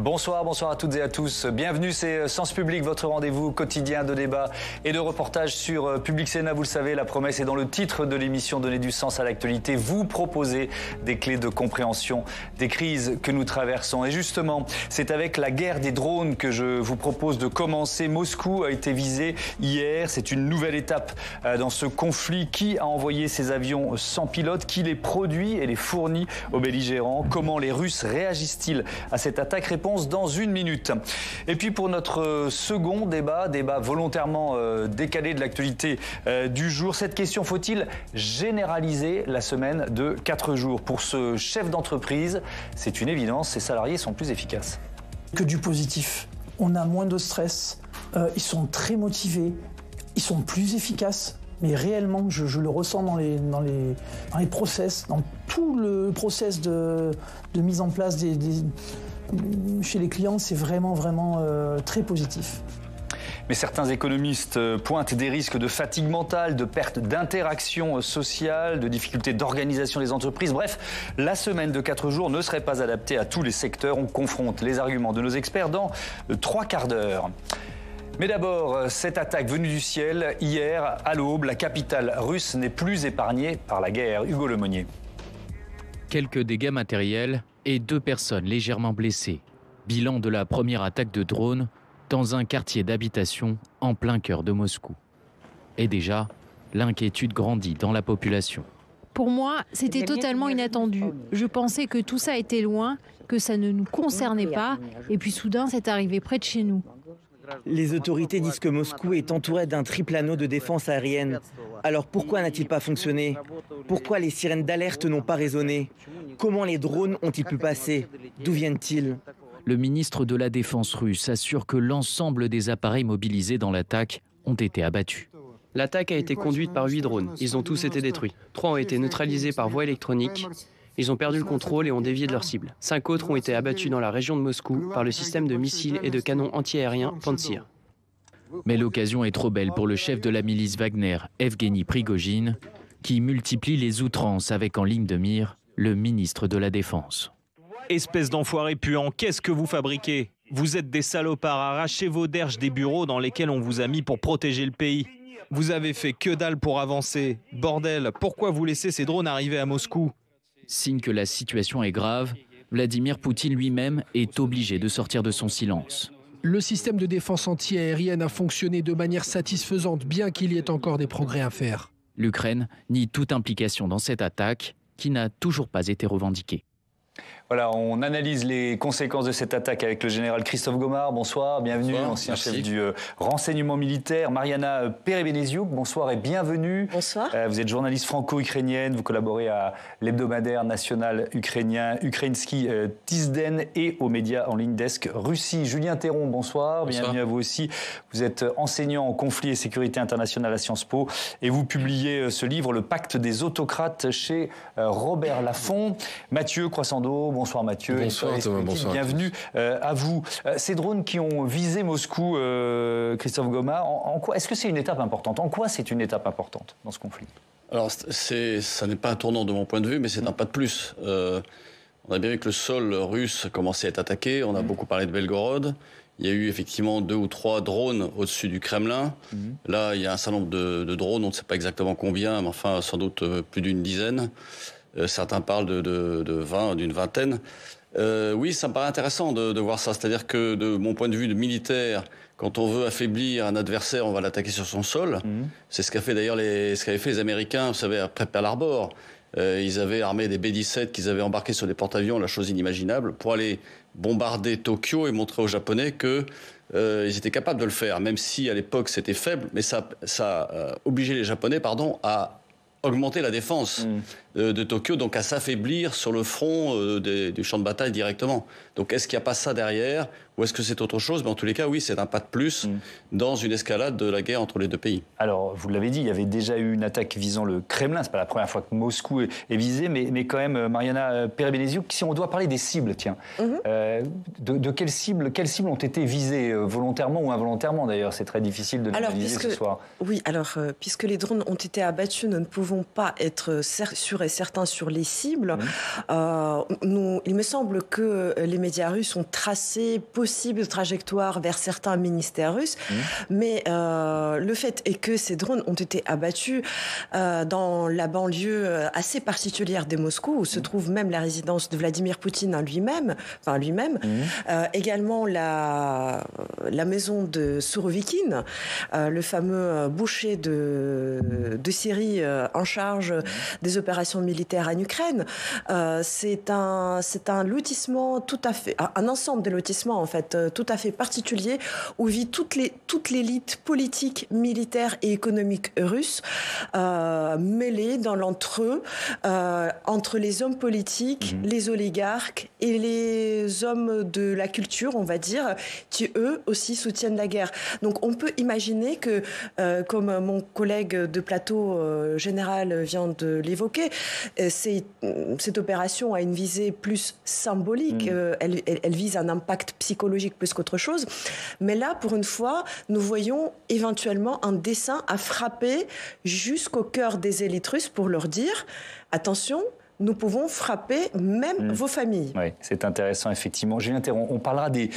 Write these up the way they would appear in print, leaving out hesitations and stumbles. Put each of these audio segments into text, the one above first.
Bonsoir, bonsoir à toutes et à tous. Bienvenue, c'est Sens Public, votre rendez-vous quotidien de débat et de reportage sur Public Sénat. Vous le savez, la promesse est dans le titre de l'émission, donner du sens à l'actualité. Vous proposez des clés de compréhension des crises que nous traversons. Et justement, c'est avec la guerre des drones que je vous propose de commencer. Moscou a été visé hier. C'est une nouvelle étape dans ce conflit. Qui a envoyé ces avions sans pilote? Qui les produit et les fournit aux belligérants? Comment les Russes réagissent-ils à cette attaque? Réponse dans une minute. Et puis pour notre second débat volontairement décalé de l'actualité du jour, cette question: faut-il généraliser la semaine de 4 jours? Pour ce chef d'entreprise, c'est une évidence, ses salariés sont plus efficaces. Que du positif. On a moins de stress, ils sont très motivés, ils sont plus efficaces. Mais réellement, je le ressens dans les process, dans tout le process de mise en place chez les clients, c'est vraiment très positif. Mais certains économistes pointent des risques de fatigue mentale, de perte d'interaction sociale, de difficultés d'organisation des entreprises. Bref, la semaine de 4 jours ne serait pas adaptée à tous les secteurs. On confronte les arguments de nos experts dans 3 quarts d'heure. Mais d'abord, cette attaque venue du ciel, hier, à l'aube, la capitale russe n'est plus épargnée par la guerre. Hugo Lemonnier. Quelques dégâts matériels et 2 personnes légèrement blessées. Bilan de la première attaque de drone dans un quartier d'habitation en plein cœur de Moscou. Et déjà, l'inquiétude grandit dans la population. Pour moi, c'était totalement inattendu. Je pensais que tout ça était loin, que ça ne nous concernait pas, et puis soudain, c'est arrivé près de chez nous. Les autorités disent que Moscou est entouré d'un triple anneau de défense aérienne. Alors pourquoi n'a-t-il pas fonctionné? Pourquoi les sirènes d'alerte n'ont pas résonné? Comment les drones ont-ils pu passer? D'où viennent-ils? Le ministre de la Défense russe assure que l'ensemble des appareils mobilisés dans l'attaque ont été abattus. L'attaque a été conduite par 8 drones. Ils ont tous été détruits. 3 ont été neutralisés par voie électronique. Ils ont perdu le contrôle et ont dévié de leur cible. 5 autres ont été abattus dans la région de Moscou par le système de missiles et de canons antiaériens Pantsir. Mais l'occasion est trop belle pour le chef de la milice Wagner, Evgeny Prigojine, qui multiplie les outrances avec en ligne de mire le ministre de la Défense. Espèce d'enfoiré puant, qu'est-ce que vous fabriquez? Vous êtes des salopards, arrachez vos derges des bureaux dans lesquels on vous a mis pour protéger le pays. Vous avez fait que dalle pour avancer. Bordel, pourquoi vous laissez ces drones arriver à Moscou? Signe que la situation est grave, Vladimir Poutine lui-même est obligé de sortir de son silence. Le système de défense anti-aérienne a fonctionné de manière satisfaisante, bien qu'il y ait encore des progrès à faire. L'Ukraine nie toute implication dans cette attaque, qui n'a toujours pas été revendiquée. Voilà, on analyse les conséquences de cette attaque avec le général Christophe Gomard. Bonsoir, bienvenue, bonsoir, ancien chef du renseignement militaire. Mariana Perebenesiuk, bonsoir et bienvenue. Bonsoir. Vous êtes journaliste franco-ukrainienne, vous collaborez à l'hebdomadaire national ukrainien Ukrainsky Tizden et aux médias en ligne Desk Russie. Julien Théron, bonsoir, bienvenue à vous aussi. Vous êtes enseignant en conflit et sécurité internationale à Sciences Po et vous publiez ce livre, Le Pacte des autocrates, chez Robert Laffont. Mathieu Croissando, bonsoir Mathieu. Bonsoir Thomas, bonsoir. Bienvenue à vous. Ces drones qui ont visé Moscou, Christophe Gomard, en quoi est-ce que c'est une étape importante? En quoi c'est une étape importante dans ce conflit? Alors, ça n'est pas un tournant de mon point de vue, mais c'est un pas de plus. On a bien vu que le sol russe commençait à être attaqué. On a beaucoup parlé de Belgorod. Il y a eu effectivement 2 ou 3 drones au-dessus du Kremlin. Là, il y a un certain nombre de drones, on ne sait pas exactement combien, mais enfin sans doute plus d'une dizaine. Certains parlent d'une vingtaine. Oui, ça me paraît intéressant de voir ça. C'est-à-dire que de mon point de vue de militaire, quand on veut affaiblir un adversaire, on va l'attaquer sur son sol. C'est ce qu'avaient fait les Américains, vous savez, après Pearl Harbor. Ils avaient armé des B-17 qu'ils avaient embarqués sur des porte-avions, la chose inimaginable, pour aller bombarder Tokyo et montrer aux Japonais que ils étaient capables de le faire, même si à l'époque c'était faible, mais ça a obligé les Japonais, à augmenter la défense de Tokyo, donc à s'affaiblir sur le front du champ de bataille directement. Donc est-ce qu'il n'y a pas ça derrière, ou est-ce que c'est autre chose? Mais en tous les cas, oui, c'est un pas de plus dans une escalade de la guerre entre les deux pays. Alors, vous l'avez dit, il y avait déjà eu une attaque visant le Kremlin. C'est pas la première fois que Moscou est visé, mais quand même, Mariana Perebenesiuk, si on doit parler des cibles, tiens, de quelles cibles ont été visées, volontairement ou involontairement d'ailleurs? C'est très difficile de l'analyser ce soir. Oui, alors, puisque les drones ont été abattus, nous ne pouvons pas être sûrs et certains sur les cibles. Il me semble que les médias russes ont tracé possible trajectoire vers certains ministères russes, mais le fait est que ces drones ont été abattus dans la banlieue assez particulière de Moscou, où se trouve même la résidence de Vladimir Poutine lui-même, également la maison de Surovikin, le fameux boucher de Syrie en charge des opérations militaires en Ukraine. C'est un lotissement tout à fait, un ensemble de lotissements en fait tout à fait particulier où vit toute l'élite politique, militaire et économique russe mêlée dans l'entre-eux entre les hommes politiques, les oligarques et les hommes de la culture, on va dire, qui eux aussi soutiennent la guerre. Donc on peut imaginer que, comme mon collègue de plateau général vient de l'évoquer, cette opération a une visée plus symbolique. Elle vise un impact psychologique plus qu'autre chose. Mais là, pour une fois, nous voyons éventuellement un dessein à frapper jusqu'au cœur des élites russes pour leur dire « Attention !» nous pouvons frapper même vos familles. Oui, c'est intéressant, effectivement. Julien Théron, on parlera des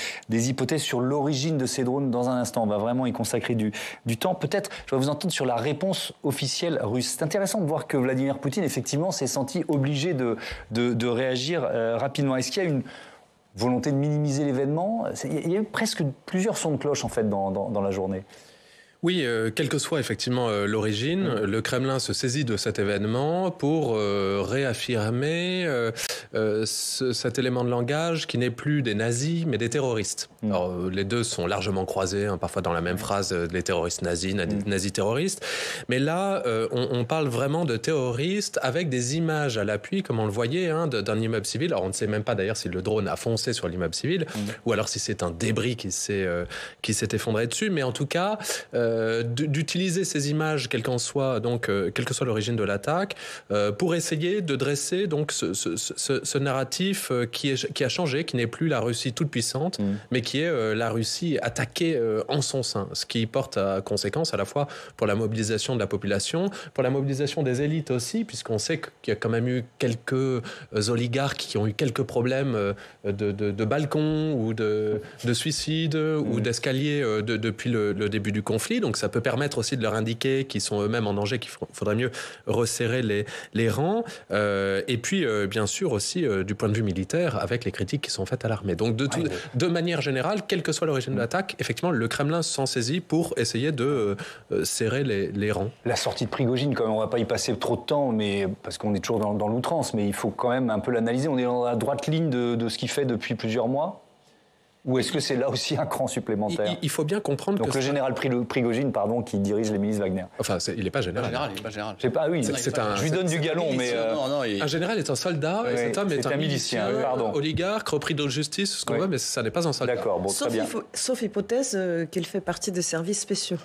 hypothèses sur l'origine de ces drones dans un instant. On va vraiment y consacrer du temps. Peut-être, je vais vous entendre sur la réponse officielle russe. C'est intéressant de voir que Vladimir Poutine, effectivement, s'est senti obligé de réagir rapidement. Est-ce qu'il y a une volonté de minimiser l'événement? Il y a eu presque plusieurs sons de cloche, en fait, dans la journée. Oui, quelle que soit effectivement l'origine, le Kremlin se saisit de cet événement pour réaffirmer cet élément de langage qui n'est plus des nazis, mais des terroristes. Alors, les deux sont largement croisés, parfois dans la même phrase, les terroristes nazis, nazis terroristes. Mais là, on parle vraiment de terroristes avec des images à l'appui, comme on le voyait, d'un immeuble civil. Alors, on ne sait même pas d'ailleurs si le drone a foncé sur l'immeuble civil, ou alors si c'est un débris qui s'est effondré dessus. Mais en tout cas, d'utiliser ces images, quelle que soit l'origine de l'attaque, pour essayer de dresser donc ce narratif qui a changé, qui n'est plus la Russie toute puissante, mais qui est la Russie attaquée en son sein, ce qui porte à conséquence à la fois pour la mobilisation de la population, pour la mobilisation des élites aussi, puisqu'on sait qu'il y a quand même eu quelques oligarques qui ont eu quelques problèmes de balcon ou de suicide ou d'escalier depuis le début du conflit. Donc ça peut permettre aussi de leur indiquer qu'ils sont eux-mêmes en danger, qu'il faudrait mieux resserrer les rangs. Et puis, bien sûr, aussi du point de vue militaire, avec les critiques qui sont faites à l'armée. Donc, de manière générale, quelle que soit l'origine de l'attaque, effectivement, le Kremlin s'en saisit pour essayer de serrer les rangs. La sortie de Prigojine, quand même, on ne va pas y passer trop de temps, mais, parce qu'on est toujours dans l'outrance, mais il faut quand même un peu l'analyser. On est dans la droite ligne de ce qu'il fait depuis plusieurs mois. Ou est-ce que c'est là aussi un cran supplémentaire? Il faut bien comprendre que... Donc le général Prigojine, qui dirige les milices Wagner. Enfin, il n'est pas général. Il n'est pas général. Je sais pas, oui. Je lui donne du galon, mais... Un général est un soldat, et cet homme est un milicien, oligarque, repris de justice, ce qu'on veut, mais ça n'est pas un soldat. D'accord, bon, très bien. Sauf hypothèse qu'il fait partie des services spéciaux.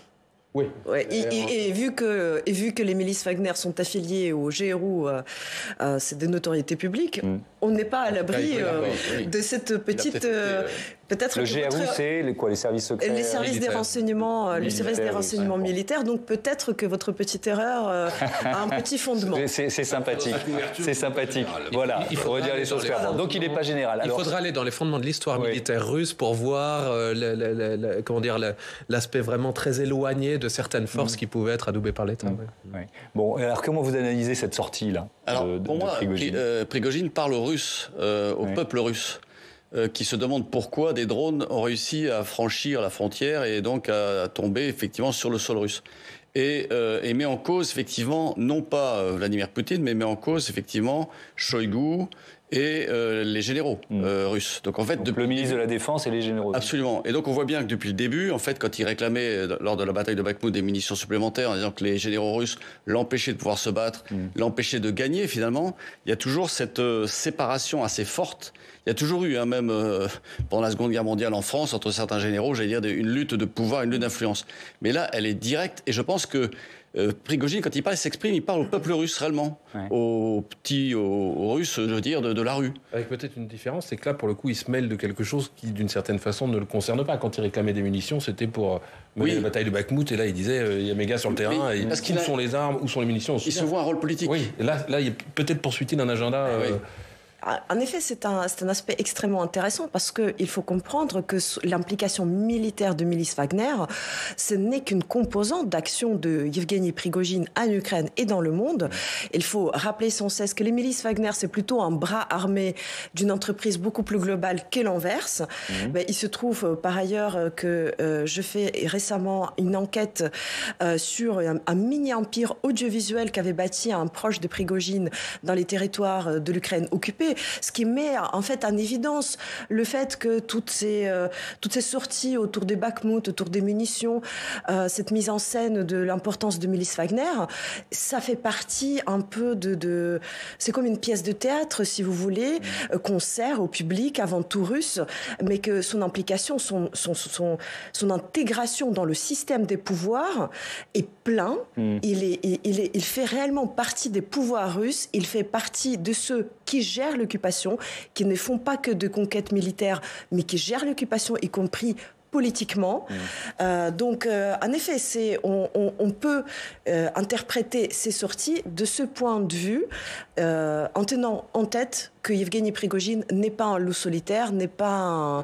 Oui. Ouais, et vu que les milices Wagner sont affiliées au GRU, c'est des notoriétés publiques, on n'est pas à l'abri de cette petite... peut-être le GRU, c'est les services secrets? Les services des renseignements, le service des renseignements militaires. Donc peut-être que votre petite erreur a un petit fondement. C'est sympathique. C'est sympathique. Voilà, il faut redire les choses clairement. Donc il n'est pas général. Alors, il faudra aller dans les fondements de l'histoire militaire russe pour voir l'aspect vraiment très éloigné de certaines forces qui pouvaient être adoubées par l'État. Bon, alors comment vous analysez cette sortie-là? Alors, pour moi, Prigojine parle aux Russes, au peuple russe, qui se demande pourquoi des drones ont réussi à franchir la frontière et donc à tomber effectivement sur le sol russe. Et met en cause effectivement, non pas Vladimir Poutine, mais met en cause effectivement Shoigu et les généraux russes. Donc en fait, le ministre de la Défense et les généraux. Absolument. Et donc on voit bien que depuis le début, en fait, quand il réclamait lors de la bataille de Bakhmout des munitions supplémentaires, en disant que les généraux russes l'empêchaient de pouvoir se battre, l'empêchaient de gagner finalement, il y a toujours cette séparation assez forte. Il y a toujours eu, même pendant la Seconde Guerre mondiale en France, entre certains généraux, j'allais dire une lutte de pouvoir, une lutte d'influence. Mais là, elle est directe, et je pense que Prigojine, quand il parle, il s'exprime, il parle au peuple russe réellement, aux Russes, je veux dire, de la rue. Avec peut-être une différence, c'est que là, pour le coup, il se mêle de quelque chose qui, d'une certaine façon, ne le concerne pas. Quand il réclamait des munitions, c'était pour mener la bataille de Bakhmout, et là, il disait, il y a mes gars sur le terrain, et où sont les armes, où sont les munitions? Il se voit un rôle politique. Oui, et là, il y a peut-être poursuivi d'un agenda... En effet, c'est un aspect extrêmement intéressant parce qu'il faut comprendre que l'implication militaire de milice Wagner, ce n'est qu'une composante d'action de Yevgeny Prigojine en Ukraine et dans le monde. Il faut rappeler sans cesse que les milices Wagner, c'est plutôt un bras armé d'une entreprise beaucoup plus globale qu'est l'Anvers. Il se trouve par ailleurs que je fais récemment une enquête sur un mini-empire audiovisuel qu'avait bâti un proche de Prigojine dans les territoires de l'Ukraine occupée. Ce qui met en fait en évidence le fait que toutes ces sorties autour des Bakhmout, autour des munitions, cette mise en scène de l'importance de milice Wagner, ça fait partie un peu c'est comme une pièce de théâtre, si vous voulez, qu'on sert au public avant tout russe, mais que son implication, son intégration dans le système des pouvoirs est plein. Il fait réellement partie des pouvoirs russes, il fait partie de ceux qui gèrent l'occupation, qui ne font pas que de conquêtes militaires, mais qui gèrent l'occupation, y compris politiquement. Donc, en effet, on peut interpréter ces sorties de ce point de vue en tenant en tête que Yevgeny Prigojine n'est pas un loup solitaire, n'est pas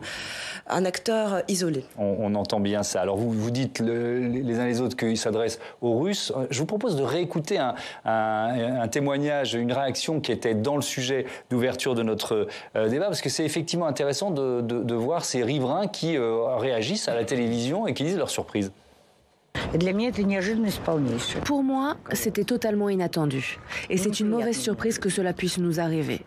un acteur isolé. On entend bien ça. Alors vous dites les uns les autres qu'il s'adresse aux Russes. Je vous propose de réécouter un témoignage, une réaction qui était dans le sujet d'ouverture de notre débat, parce que c'est effectivement intéressant de voir ces riverains qui réagissent à la télévision et qui disent leur surprise. Pour moi, c'était totalement inattendu. Et c'est une mauvaise surprise que cela puisse nous arriver.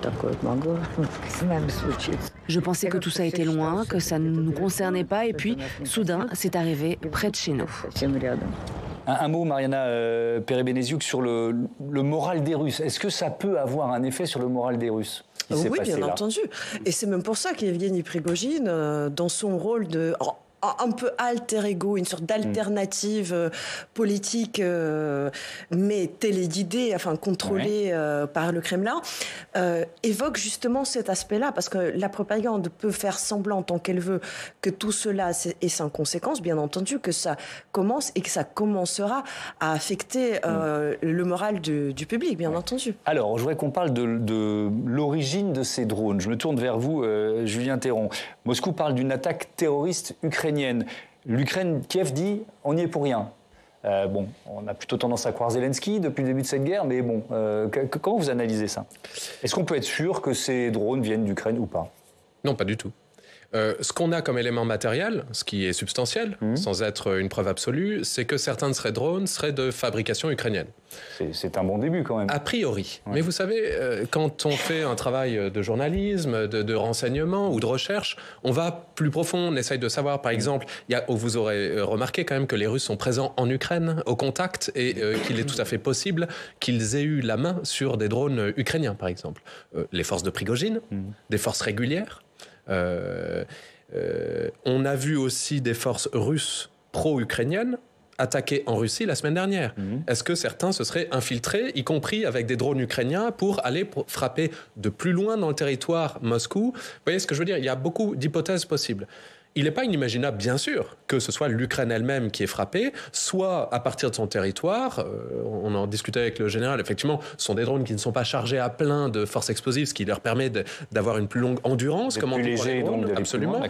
Je pensais que tout ça était loin, que ça ne nous concernait pas, et puis, soudain, c'est arrivé près de chez nous. Un mot, Mariana Perebeneziuk, sur le moral des Russes. Est-ce que ça peut avoir un effet sur le moral des Russes? Oui, bien entendu. Et c'est même pour ça qu'Yevgeny Prigojine, dans son rôle de... un peu alter ego, une sorte d'alternative politique, mais téléguidée, enfin contrôlée par le Kremlin, évoque justement cet aspect-là, parce que la propagande peut faire semblant tant qu'elle veut que tout cela est sans conséquence, bien entendu que ça commence et que ça commencera à affecter le moral du public, bien entendu. Alors, je voudrais qu'on parle de l'origine de ces drones. Je me tourne vers vous, Julien Théron. Moscou parle d'une attaque terroriste ukrainienne. L'Ukraine, Kiev dit on n'y est pour rien. On a plutôt tendance à croire Zelensky depuis le début de cette guerre, mais bon, comment vous analysez ça? Est-ce qu'on peut être sûr que ces drones viennent d'Ukraine ou pas? Non, pas du tout. Ce qu'on a comme élément matériel, ce qui est substantiel, sans être une preuve absolue, c'est que certains de ces drones seraient de fabrication ukrainienne. C'est un bon début quand même. A priori. Ouais. Mais vous savez, quand on fait un travail de journalisme, de renseignement ou de recherche, on va plus profond, on essaye de savoir, par exemple, vous aurez remarqué quand même que les Russes sont présents en Ukraine, au contact, et qu'il est tout à fait possible qu'ils aient eu la main sur des drones ukrainiens, par exemple. Les forces de Prigojine, des forces régulières. On a vu aussi des forces russes pro-ukrainiennes attaquer en Russie la semaine dernière. Est-ce que certains se seraient infiltrés, y compris avec des drones ukrainiens, pour aller frapper de plus loin dans le territoire Moscou? Vous voyez ce que je veux dire? Il y a beaucoup d'hypothèses possibles. Il n'est pas inimaginable, bien sûr, que ce soit l'Ukraine elle-même qui est frappée, soit à partir de son territoire. On en discutait avec le général. Effectivement, ce sont des drones qui ne sont pas chargés à plein de forces explosives, ce qui leur permet d'avoir une plus longue endurance. Comme plus léger, donc absolument.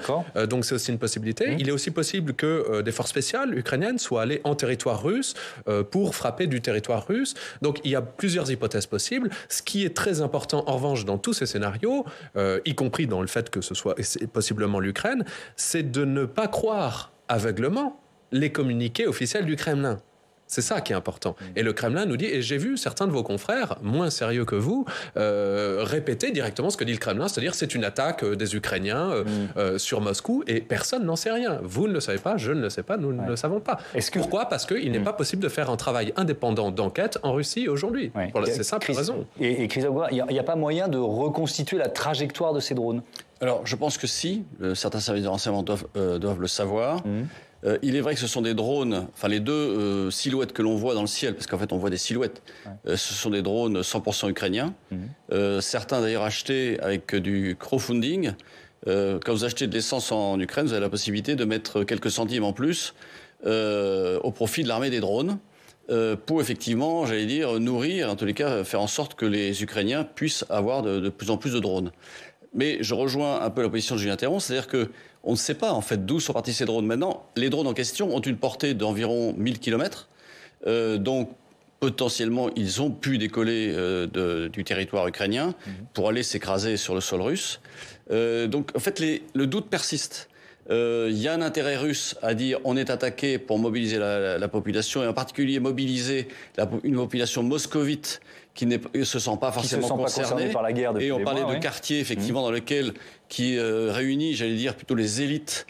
Donc c'est aussi une possibilité. Il est aussi possible que des forces spéciales ukrainiennes soient allées en territoire russe pour frapper du territoire russe. Donc il y a plusieurs hypothèses possibles. Ce qui est très important, en revanche, dans tous ces scénarios, y compris dans le fait que ce soit possiblement l'Ukraine, c'est de ne pas croire aveuglement les communiqués officiels du Kremlin. C'est ça qui est important. Et le Kremlin nous dit, et j'ai vu certains de vos confrères, moins sérieux que vous, répéter directement ce que dit le Kremlin, c'est-à-dire c'est une attaque des Ukrainiens sur Moscou, et personne n'en sait rien. Vous ne le savez pas, je ne le sais pas, nous ne le savons pas. Pourquoi? Parce qu'il n'est pas possible de faire un travail indépendant d'enquête en Russie aujourd'hui. Pour ces simples raisons. Et Chris Aguirre, il n'y a pas moyen de reconstituer la trajectoire de ces drones? Alors, je pense que si, certains services de renseignement doivent le savoir. Il est vrai que ce sont des drones, enfin les deux silhouettes que l'on voit dans le ciel, parce qu'en fait on voit des silhouettes, ce sont des drones 100% ukrainiens. Certains d'ailleurs achetés avec du crowdfunding. Quand vous achetez de l'essence en Ukraine, vous avez la possibilité de mettre quelques centimes en plus au profit de l'armée des drones. Pour effectivement, j'allais dire, nourrir, en tous les cas, faire en sorte que les Ukrainiens puissent avoir de plus en plus de drones. Mais je rejoins un peu la position de Julien Théron, c'est-à-dire qu'on ne sait pas en fait d'où sont partis ces drones. Maintenant, les drones en question ont une portée d'environ 1000 km, donc potentiellement ils ont pu décoller du territoire ukrainien pour aller s'écraser sur le sol russe. Donc en fait le doute persiste. Il y a un intérêt russe à dire on est attaqué pour mobiliser la population et en particulier mobiliser une population moscovite qui ne se sent pas forcément concernée par la guerre. Et on parlait de quartiers effectivement dans lesquels qui réunit, j'allais dire plutôt les élites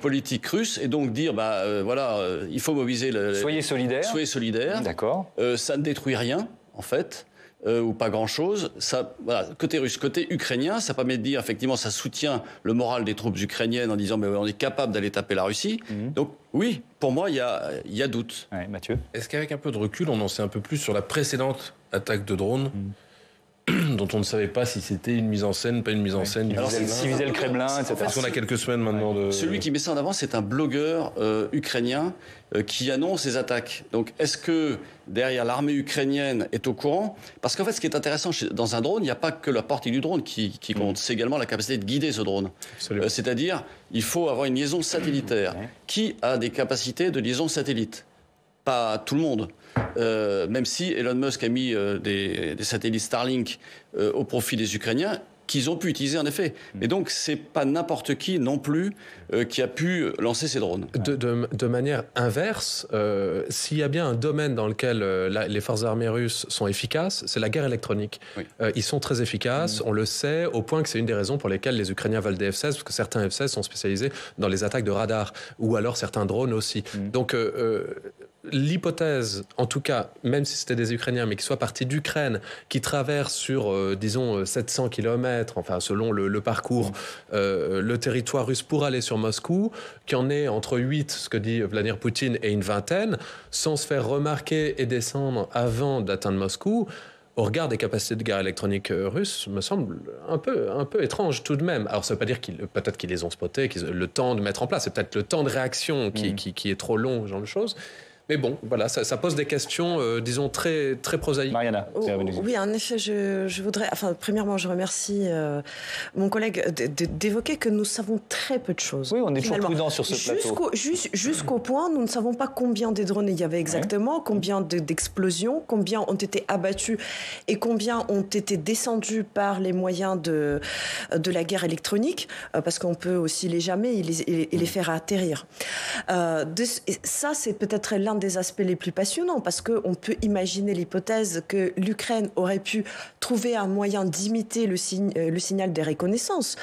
politiques russes et donc dire voilà il faut mobiliser. Soyez solidaires. Soyez solidaires. D'accord. Ça ne détruit rien en fait. Ou pas grand-chose. Ça, voilà, côté russe, côté ukrainien, ça permet de dire effectivement ça soutient le moral des troupes ukrainiennes en disant mais on est capable d'aller taper la Russie. Donc oui, pour moi il y a doute. Ouais, Mathieu. Est-ce qu'avec un peu de recul, on en sait un peu plus sur la précédente attaque de drone dont on ne savait pas si c'était une mise en scène, pas une mise en scène. Qui visait le Kremlin, etc. Parce qu'on a quelques semaines maintenant de... Celui qui met ça en avant, c'est un blogueur ukrainien qui annonce ces attaques. Donc est-ce que derrière l'armée ukrainienne est au courant? Parce qu'en fait, ce qui est intéressant dans un drone, il n'y a pas que la portée du drone qui compte, c'est également la capacité de guider ce drone. C'est-à-dire, il faut avoir une liaison satellitaire. Qui a des capacités de liaison satellite? Pas tout le monde. Même si Elon Musk a mis des satellites Starlink au profit des Ukrainiens, qu'ils ont pu utiliser en effet. Mais donc, c'est pas n'importe qui non plus qui a pu lancer ces drones. De manière inverse, s'il y a bien un domaine dans lequel les forces armées russes sont efficaces, c'est la guerre électronique. Oui. Ils sont très efficaces, on le sait, au point que c'est une des raisons pour lesquelles les Ukrainiens veulent des F-16, parce que certains F-16 sont spécialisés dans les attaques de radar, ou alors certains drones aussi. Donc, l'hypothèse, en tout cas, même si c'était des Ukrainiens, mais qui soient partis d'Ukraine, qui traversent sur, disons, 700 km, enfin, selon le parcours, le territoire russe pour aller sur Moscou, qui en est entre 8, ce que dit Vladimir Poutine, et une vingtaine, sans se faire remarquer et descendre avant d'atteindre Moscou, au regard des capacités de guerre électronique russes, me semble un peu étrange tout de même. Alors ça ne veut pas dire peut-être qu'ils les ont spotés, le temps de mettre en place, c'est peut-être le temps de réaction qui est trop long, ce genre de choses. Mais bon, voilà, ça pose des questions, disons, très, très prosaïques. Mariana. Oui, en effet, je voudrais... Enfin, premièrement, je remercie mon collègue d'évoquer que nous savons très peu de choses. Oui, on est toujours prudent sur ce plateau. Jusqu'au point, nous ne savons pas combien de drones il y avait exactement, combien d'explosions, combien ont été abattus et combien ont été descendus par les moyens de la guerre électronique, parce qu'on peut aussi les jammer et les faire atterrir. Ça, c'est peut-être l'un des aspects les plus passionnants parce qu'on peut imaginer l'hypothèse que l'Ukraine aurait pu trouver un moyen d'imiter le signal des reconnaissances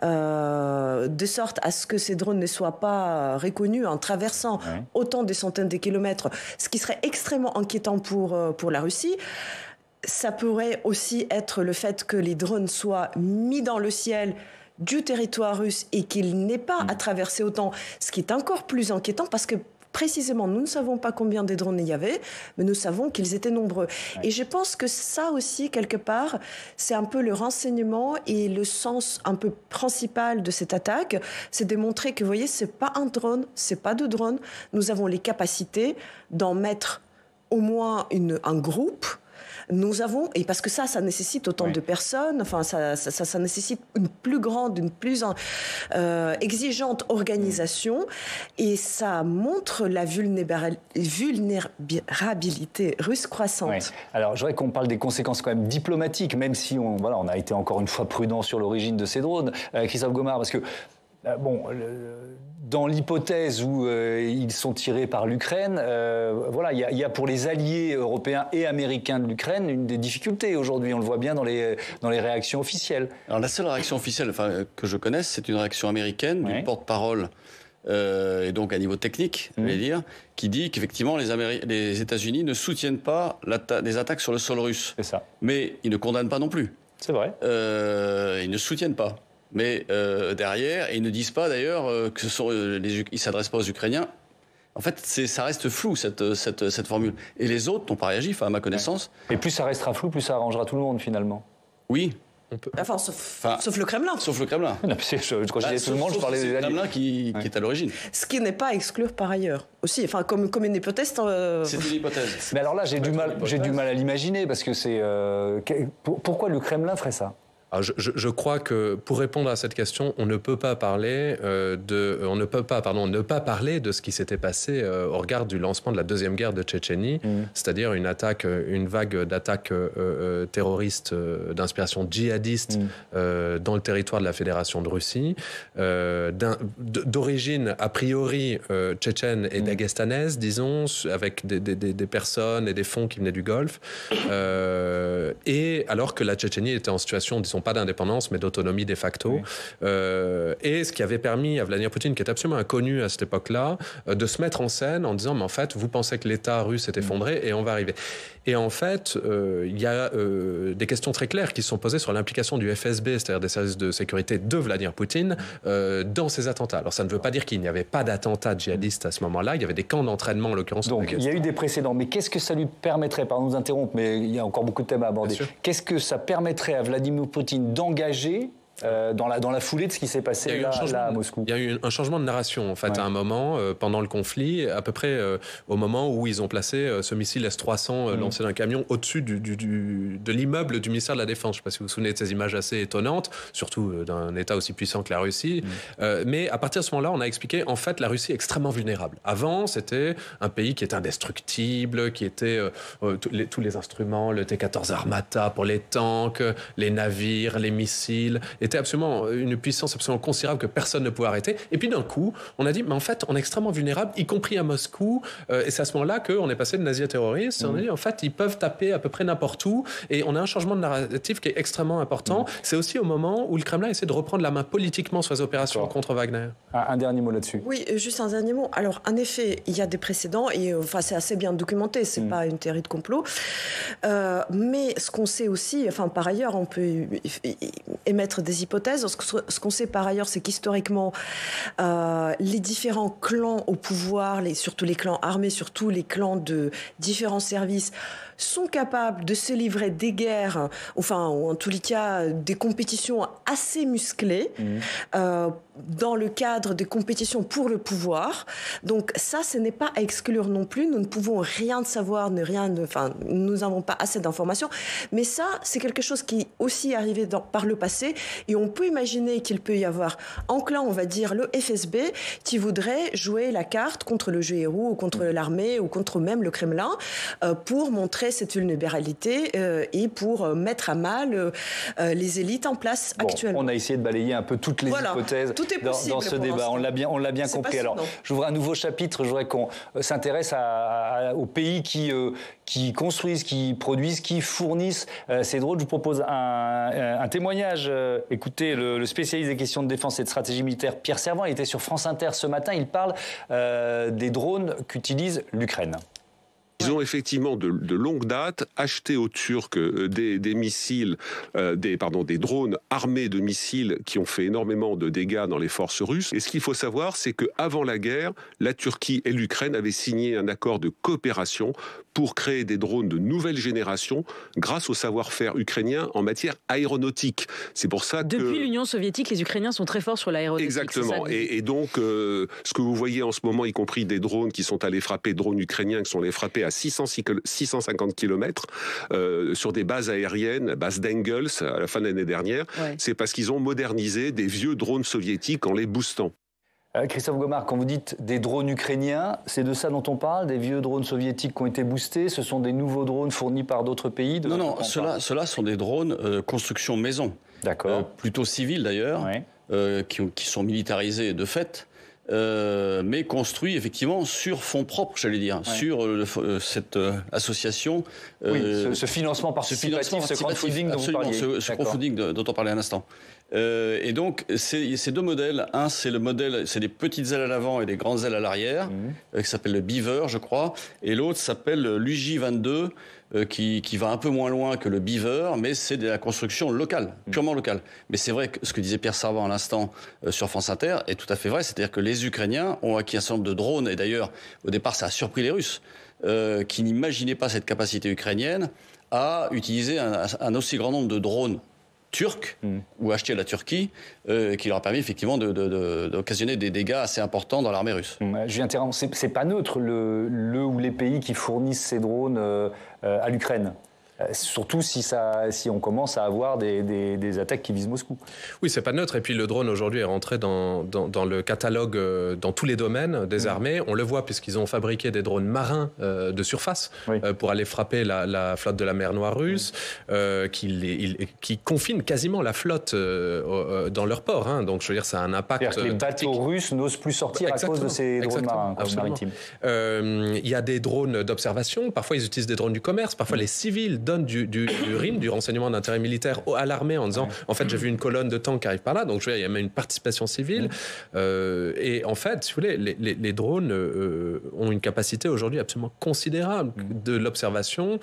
de sorte à ce que ces drones ne soient pas reconnus en traversant autant de centaines de kilomètres, ce qui serait extrêmement inquiétant pour la Russie. Ça pourrait aussi être le fait que les drones soient mis dans le ciel du territoire russe et qu'ils n'aient pas à traverser autant, ce qui est encore plus inquiétant parce que précisément, nous ne savons pas combien de drones il y avait, mais nous savons qu'ils étaient nombreux. Et je pense que ça aussi, quelque part, c'est un peu le renseignement et le sens un peu principal de cette attaque, c'est de montrer que, vous voyez, c'est pas un drone, c'est pas deux drones. Nous avons les capacités d'en mettre au moins un groupe. Nous avons, et parce que ça nécessite autant de personnes, enfin ça nécessite une plus grande, une plus exigeante organisation, et ça montre la vulnérabilité russe croissante. Oui. Alors je voudrais qu'on parle des conséquences quand même diplomatiques, même si on a été encore une fois prudent sur l'origine de ces drones. Christophe Gomard, parce que dans l'hypothèse où ils sont tirés par l'Ukraine, il y a pour les alliés européens et américains de l'Ukraine une des difficultés aujourd'hui. On le voit bien dans les réactions officielles. Alors la seule réaction officielle que je connaisse, c'est une réaction américaine du porte-parole et donc à niveau technique, je vais dire, qui dit qu'effectivement les États-Unis ne soutiennent pas des attaques sur le sol russe. C'est ça. Mais ils ne condamnent pas non plus. C'est vrai. Ils ne soutiennent pas. Mais derrière, et ils ne disent pas d'ailleurs que ils ne s'adressent pas aux Ukrainiens. En fait, ça reste flou, cette formule. Et les autres n'ont pas réagi, à ma connaissance. Et plus ça restera flou, plus ça arrangera tout le monde, finalement. Oui. Enfin, sauf le Kremlin. Sauf le Kremlin. Non, quand je disais tout le monde, je parlais des le Kremlin qui est à l'origine. Ce qui n'est pas à exclure par ailleurs. Aussi, enfin, comme une hypothèse. C'est une hypothèse. Mais alors là, j'ai du mal à l'imaginer, parce que c'est... pourquoi le Kremlin ferait ça ? Alors je crois que pour répondre à cette question, on ne peut pas parler ne pas parler de ce qui s'était passé au regard du lancement de la deuxième guerre de Tchétchénie, c'est-à-dire une vague d'attaques terroristes d'inspiration djihadiste dans le territoire de la Fédération de Russie, d'origine a priori tchétchène et dagestanaise, disons, avec des personnes et des fonds qui venaient du Golfe, et alors que la Tchétchénie était en situation, disons, pas d'indépendance, mais d'autonomie de facto. Oui. Et ce qui avait permis à Vladimir Poutine, qui est absolument inconnu à cette époque-là, de se mettre en scène en disant, mais en fait, vous pensez que l'État russe est effondré et on va arriver. Et en fait, il y a des questions très claires qui sont posées sur l'implication du FSB, c'est-à-dire des services de sécurité de Vladimir Poutine, dans ces attentats. Alors ça ne veut pas dire qu'il n'y avait pas d'attentats djihadistes à ce moment-là, il y avait des camps d'entraînement en l'occurrence. Donc il y a eu des précédents, mais qu'est-ce que ça lui permettrait, pardon de nous interrompre, mais il y a encore beaucoup de thèmes à aborder, qu'est-ce que ça permettrait à Vladimir Poutine d'engager dans la foulée de ce qui s'est passé là à Moscou? Il y a eu un changement de narration, en fait, à un moment, pendant le conflit, à peu près au moment où ils ont placé ce missile S-300 lancé d'un camion au-dessus de l'immeuble du ministère de la Défense. Je ne sais pas si vous vous souvenez de ces images assez étonnantes, surtout d'un État aussi puissant que la Russie. Mais à partir de ce moment-là, on a expliqué, en fait, la Russie est extrêmement vulnérable. Avant, c'était un pays qui était indestructible, qui était tous les instruments, le T-14 Armata pour les tanks, les navires, les missiles, était absolument une puissance absolument considérable que personne ne pouvait arrêter. Et puis d'un coup, on a dit, mais en fait, on est extrêmement vulnérable, y compris à Moscou. Et c'est à ce moment-là qu'on est passé de nazis à terroristes. On a dit, en fait, ils peuvent taper à peu près n'importe où. Et on a un changement de narratif qui est extrêmement important. C'est aussi au moment où le Kremlin essaie de reprendre la main politiquement sur les opérations contre Wagner. Un dernier mot là-dessus. Oui, juste un dernier mot. Alors, en effet, il y a des précédents et enfin, c'est assez bien documenté. C'est pas une théorie de complot. Mais ce qu'on sait aussi, enfin, par ailleurs, on peut émettre des hypothèses. Ce qu'on sait par ailleurs, c'est qu'historiquement, les différents clans au pouvoir, surtout les clans armés, surtout les clans de différents services, sont capables de se livrer des guerres, enfin, ou en tous les cas, des compétitions assez musclées, dans le cadre des compétitions pour le pouvoir. Donc ça, ce n'est pas à exclure non plus. Nous ne pouvons rien savoir, nous n'avons pas assez d'informations. Mais ça, c'est quelque chose qui est aussi arrivé par le passé. Et on peut imaginer qu'il peut y avoir un clan, on va dire le FSB, qui voudrait jouer la carte contre le jeu héros, ou contre l'armée, ou contre même le Kremlin, pour montrer cette vulnérabilité et pour mettre à mal les élites en place actuellement. On a essayé de balayer un peu toutes les hypothèses dans ce débat. On l'a bien compris. Alors, j'ouvre un nouveau chapitre. Je voudrais qu'on s'intéresse aux pays qui construisent, qui produisent, qui fournissent ces drones. Je vous propose un témoignage. Écoutez, le spécialiste des questions de défense et de stratégie militaire, Pierre Servan, il était sur France Inter ce matin. Il parle des drones qu'utilise l'Ukraine. Ils ont effectivement de longue date acheté aux Turcs des missiles, des drones armés de missiles qui ont fait énormément de dégâts dans les forces russes. Et ce qu'il faut savoir, c'est qu'avant la guerre, la Turquie et l'Ukraine avaient signé un accord de coopération pour créer des drones de nouvelle génération grâce au savoir-faire ukrainien en matière aéronautique. C'est pour ça que... Depuis l'Union soviétique, les Ukrainiens sont très forts sur l'aéronautique. Exactement. Et donc, ce que vous voyez en ce moment, y compris des drones qui sont allés frapper, drones ukrainiens qui sont allés frapper à 650 km sur des bases aériennes, bases d'Engels à la fin de l'année dernière, c'est parce qu'ils ont modernisé des vieux drones soviétiques en les boostant. Christophe Gomard, quand vous dites des drones ukrainiens, c'est de ça dont on parle, des vieux drones soviétiques qui ont été boostés, ce sont des nouveaux drones fournis par d'autres pays? Non, ceux-là sont des drones construction maison. D'accord. Plutôt civils d'ailleurs, qui sont militarisés de fait. Mais construit effectivement sur fonds propres, j'allais dire, sur cette association. Ce financement participatif, ce crowdfunding dont vous parliez. Ce crowdfunding dont on parlait à l'instant. Et donc, ces deux modèles, un, c'est le modèle, c'est des petites ailes à l'avant et des grandes ailes à l'arrière, qui s'appelle le Beaver, je crois, et l'autre s'appelle l'UJ-22, qui va un peu moins loin que le Beaver, mais c'est de la construction locale, purement locale. Mais c'est vrai que ce que disait Pierre Servan à l'instant sur France Inter est tout à fait vrai, c'est-à-dire que les Ukrainiens ont acquis un certain nombre de drones, et d'ailleurs, au départ, ça a surpris les Russes, qui n'imaginaient pas cette capacité ukrainienne à utiliser un aussi grand nombre de drones turcs ou achetés à la Turquie, qui leur a permis effectivement d'occasionner des dégâts assez importants dans l'armée russe. Julien Terran, c'est pas neutre le ou les pays qui fournissent ces drones à l'Ukraine. Surtout si on commence à avoir des attaques qui visent Moscou. Oui, c'est pas neutre. Et puis le drone aujourd'hui est rentré dans le catalogue dans tous les domaines des armées. On le voit puisqu'ils ont fabriqué des drones marins de surface pour aller frapper la flotte de la mer Noire russe, qui confinent quasiment la flotte dans leur port. Hein. Donc je veux dire, ça a un impact. C'est-à-dire que les bateaux russes n'osent plus sortir à cause de ces drones marins, maritimes. Il y a des drones d'observation. Parfois, ils utilisent des drones du commerce. Parfois, les civils donnent du RIM, du renseignement d'intérêt militaire, à l'armée en disant en fait j'ai vu une colonne de tanks qui arrive par là, donc je veux dire, il y a même une participation civile. Et en fait, si vous voulez, les drones ont une capacité aujourd'hui absolument considérable, de l'observation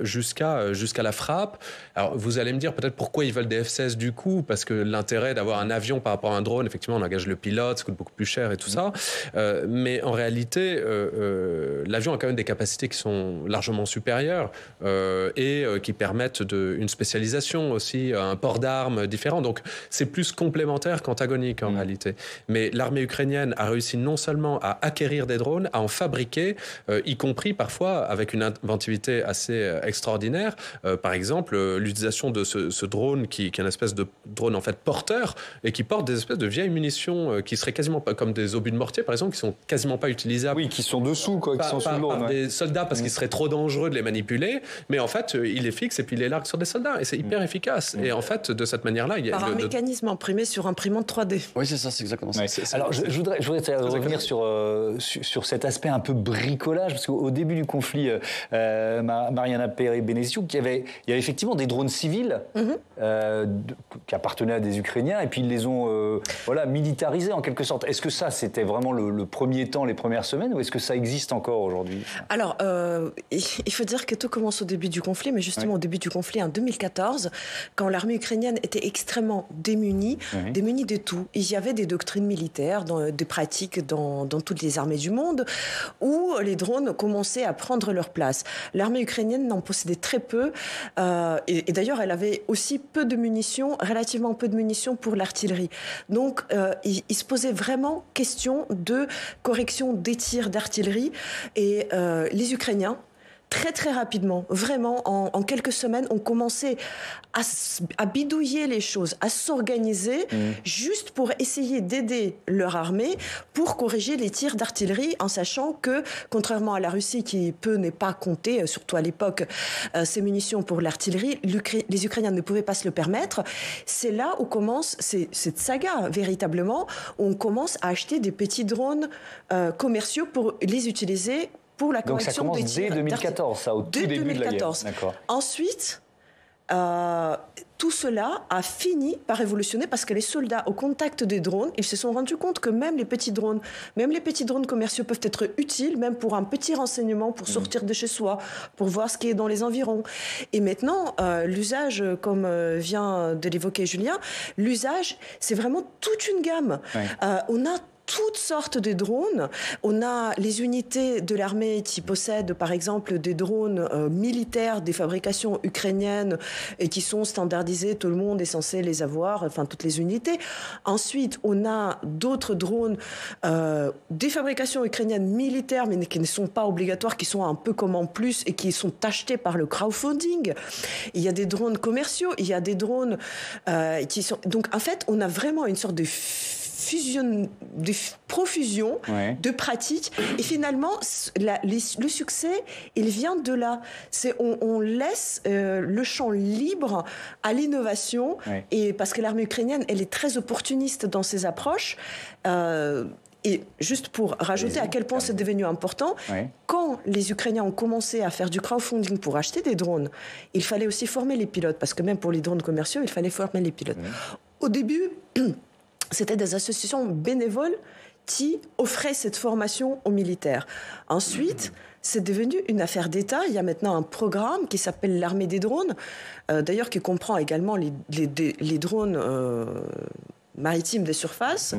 jusqu'à la frappe. Alors vous allez me dire peut-être pourquoi ils veulent des F-16 du coup, parce que l'intérêt d'avoir un avion par rapport à un drone, effectivement on engage le pilote, ça coûte beaucoup plus cher et tout ça, mais en réalité l'avion a quand même des capacités qui sont largement supérieures et qui permettent une spécialisation aussi, un port d'armes différent. Donc c'est plus complémentaire qu'antagonique en réalité. Mais l'armée ukrainienne a réussi non seulement à acquérir des drones, à en fabriquer, y compris parfois avec une inventivité assez extraordinaire. Par exemple, l'utilisation de ce drone qui est une espèce de drone en fait porteur et qui porte des espèces de vieilles munitions qui seraient quasiment pas comme des obus de mortier par exemple, qui sont quasiment pas utilisables. Oui, qui sont dessous quoi, qui sont sous le drone. Par des soldats parce qu'il serait trop dangereux de les manipuler, mais en fait il les fixe et puis il les largue sur des soldats et c'est hyper efficace. Et en fait de cette manière-là, il y a un mécanisme imprimé sur imprimante 3D. Oui, c'est ça, c'est exactement ça. Alors je voudrais revenir sur cet aspect un peu bricolage, parce qu'au début du conflit, Mariana Perez-Benesiuk, il y avait effectivement des drones civils qui appartenaient à des Ukrainiens et puis ils les ont militarisés en quelque sorte. Est-ce que ça c'était vraiment le premier temps, les premières semaines, ou est-ce que ça existe encore aujourd'hui? Alors il faut dire que tout commence au début du conflit, mais justement au début du conflit en 2014, quand l'armée ukrainienne était extrêmement démunie de tout. Il y avait des doctrines militaires, des pratiques dans toutes les armées du monde, où les drones commençaient à prendre leur place. L'armée ukrainienne n'en possédait très peu, et d'ailleurs elle avait aussi peu de munitions, relativement peu de munitions pour l'artillerie. Donc il se posait vraiment question de correction des tirs d'artillerie, et les Ukrainiens, très très rapidement, vraiment en quelques semaines, ont commencé à bidouiller les choses, à s'organiser juste pour essayer d'aider leur armée pour corriger les tirs d'artillerie, en sachant que, contrairement à la Russie qui n'est pas compter, surtout à l'époque, ces munitions pour l'artillerie, les Ukrainiens ne pouvaient pas se le permettre. C'est là où commence cette saga, véritablement, où on commence à acheter des petits drones commerciaux pour les utiliser pour la correction des tirs. Donc ça commence dès 2014, ça, au tout début de la guerre. D'accord. Ensuite, tout cela a fini par révolutionner parce que les soldats, au contact des drones, ils se sont rendus compte que même les petits drones commerciaux peuvent être utiles, même pour un petit renseignement, pour sortir de chez soi, pour voir ce qui est dans les environs. Et maintenant, l'usage, comme vient de l'évoquer Julien, l'usage, c'est vraiment toute une gamme. On a toutes sortes de drones. On a les unités de l'armée qui possèdent, par exemple, des drones militaires, des fabrications ukrainiennes et qui sont standardisés. Tout le monde est censé les avoir, enfin, toutes les unités. Ensuite, on a d'autres drones, des fabrications ukrainiennes militaires, mais qui ne sont pas obligatoires, qui sont un peu comme en plus et qui sont achetés par le crowdfunding. Il y a des drones commerciaux, il y a des drones qui sont... Donc, en fait, on a vraiment une sorte de profusion de pratiques, et finalement le succès il vient de là. On laisse le champ libre à l'innovation, et parce que l'armée ukrainienne elle est très opportuniste dans ses approches. Et juste pour rajouter à quel point c'est devenu important, quand les Ukrainiens ont commencé à faire du crowdfunding pour acheter des drones, il fallait aussi former les pilotes, parce que même pour les drones commerciaux il fallait former les pilotes. Au début c'était des associations bénévoles qui offrait cette formation aux militaires. Ensuite, c'est devenu une affaire d'État. Il y a maintenant un programme qui s'appelle l'armée des drones, d'ailleurs qui comprend également les drones maritimes des surfaces.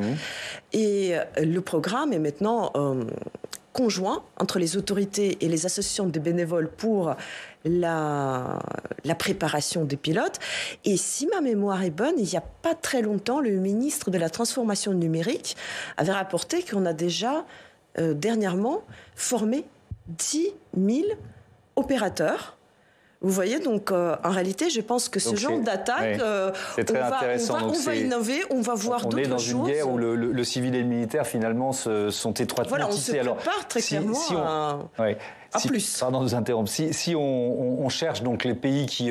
Et le programme est maintenant conjoint entre les autorités et les associations de bénévoles pour la préparation des pilotes. Et si ma mémoire est bonne, il n'y a pas très longtemps, le ministre de la Transformation numérique avait rapporté qu'on a déjà dernièrement formé 10 000 opérateurs. Vous voyez, donc en réalité, je pense que ce genre d'attaque, c'est très intéressant. On va innover, on va voir d'autres choses. On est dans une guerre où le civil et le militaire, finalement, sont étroitement tissés. Voilà, on se prépare très clairement à plus. Pardon de vous interrompre. Si on cherche donc les pays qui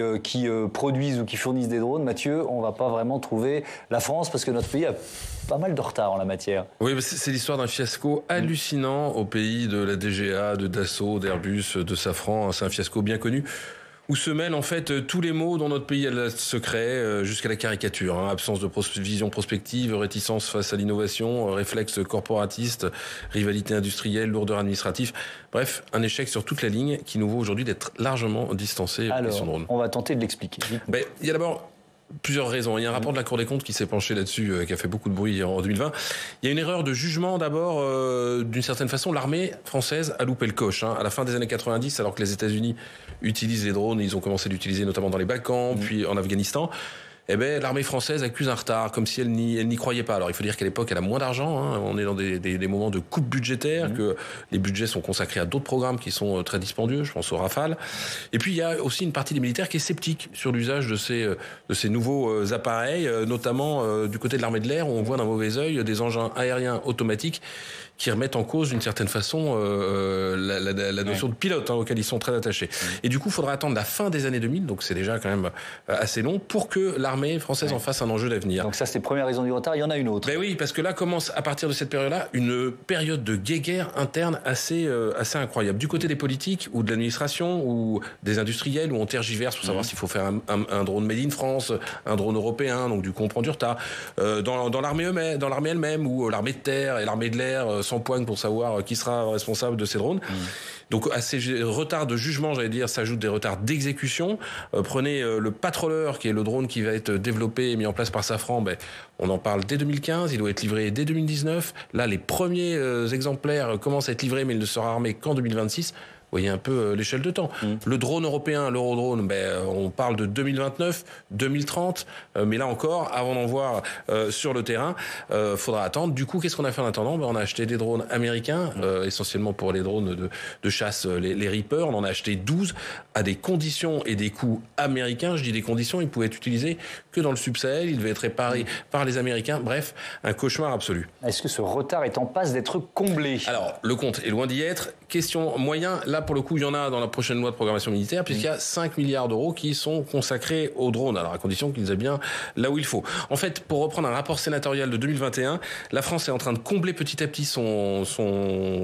produisent ou qui fournissent des drones, Mathieu, on ne va pas vraiment trouver la France, parce que notre pays a pas mal de retard en la matière. Oui, c'est l'histoire d'un fiasco hallucinant au pays de la DGA, de Dassault, d'Airbus, de Safran. C'est un fiasco bien connu, où se mêlent en fait tous les maux dont notre pays a le secret, jusqu'à la caricature. Absence de vision prospective, réticence face à l'innovation, réflexe corporatiste, rivalité industrielle, lourdeur administrative. Bref, un échec sur toute la ligne qui nous vaut aujourd'hui d'être largement distancé. Alors, on va tenter de l'expliquer. Il y a d'abord plusieurs raisons. Il y a un rapport de la Cour des comptes qui s'est penché là-dessus, qui a fait beaucoup de bruit en 2020. Il y a une erreur de jugement d'abord. D'une certaine façon, l'armée française a loupé le coche. À la fin des années 90, alors que les États-Unis utilisent les drones, ils ont commencé à l'utiliser notamment dans les Balkans, puis en Afghanistan. L'armée française accuse un retard, comme si elle n'y croyait pas. Alors il faut dire qu'à l'époque, elle a moins d'argent. On est dans des moments de coupe budgétaire, que les budgets sont consacrés à d'autres programmes qui sont très dispendieux, je pense au Rafale. Et puis il y a aussi une partie des militaires qui est sceptique sur l'usage de ces nouveaux appareils, notamment du côté de l'armée de l'air, où on voit d'un mauvais œil des engins aériens automatiques qui remettent en cause d'une certaine façon la notion de pilote auquel ils sont très attachés. Et du coup, il faudra attendre la fin des années 2000, donc c'est déjà quand même assez long, pour que l'armée française en fasse un enjeu d'avenir. Donc ça, c'est la première raison du retard. Il y en a une autre. Oui, parce que là commence, à partir de cette période-là, une période de guéguerre interne assez incroyable. Du côté des politiques, ou de l'administration, ou des industriels, où on tergiverse pour savoir s'il faut faire un drone made in France, un drone européen, donc du coup on prend du retard. Dans l'armée elle-même, ou l'armée de terre et l'armée de l'air s'empoignent pour savoir qui sera responsable de ces drones. Donc à ces retards de jugement, j'allais dire, s'ajoutent des retards d'exécution. Prenez le Patroller, qui est le drone qui va être développé et mis en place par Safran. On en parle dès 2015, il doit être livré dès 2019. Là, les premiers exemplaires commencent à être livrés, mais il ne sera armé qu'en 2026. Vous voyez un peu l'échelle de temps. Le drone européen, l'Eurodrone, on parle de 2029, 2030, mais là encore, avant d'en voir sur le terrain, faudra attendre. Du coup, qu'est-ce qu'on a fait en attendant ? On a acheté des drones américains, essentiellement pour les drones de chasse, les Reaper. On en a acheté 12 à des conditions et des coûts américains. Je dis des conditions, ils pouvaient être utilisés que dans le Sub-Sahel, ils devaient être réparés par les Américains. Bref, un cauchemar absolu. Est-ce que ce retard est en passe d'être comblé ? Alors, le compte est loin d'y être. Question moyen, là pour le coup, il y en a dans la prochaine loi de programmation militaire, puisqu'il y a 5 milliards d'euros qui sont consacrés aux drones, alors à condition qu'ils aient bien là où il faut. En fait, pour reprendre un rapport sénatorial de 2021, la France est en train de combler petit à petit son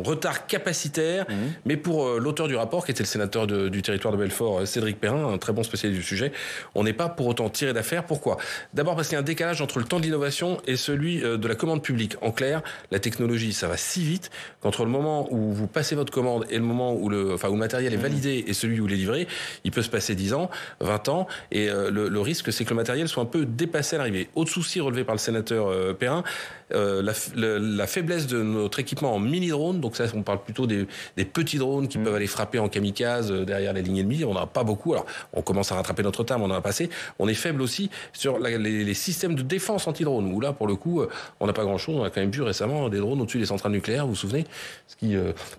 retard capacitaire, mais pour l'auteur du rapport, qui était le sénateur du territoire de Belfort, Cédric Perrin, un très bon spécialiste du sujet, on n'est pas pour autant tiré d'affaire. Pourquoi ? D'abord parce qu'il y a un décalage entre le temps de l'innovation et celui de la commande publique. En clair, la technologie, ça va si vite qu'entre le moment où vous passez votre commande et le moment où le matériel est validé et celui où il est livré, il peut se passer 10 ans, 20 ans, et le risque, c'est que le matériel soit un peu dépassé à l'arrivée. Autre souci relevé par le sénateur Perrin, la faiblesse de notre équipement en mini-drone, donc ça, on parle plutôt des petits drones qui peuvent aller frapper en kamikaze derrière les lignes ennemies. On n'en a pas beaucoup, alors on commence à rattraper notre retard, mais on en a passé. On est faible aussi sur les systèmes de défense anti-drone, où là, pour le coup, on n'a pas grand-chose. On a quand même vu récemment des drones au-dessus des centrales nucléaires, vous vous souvenez, ce qui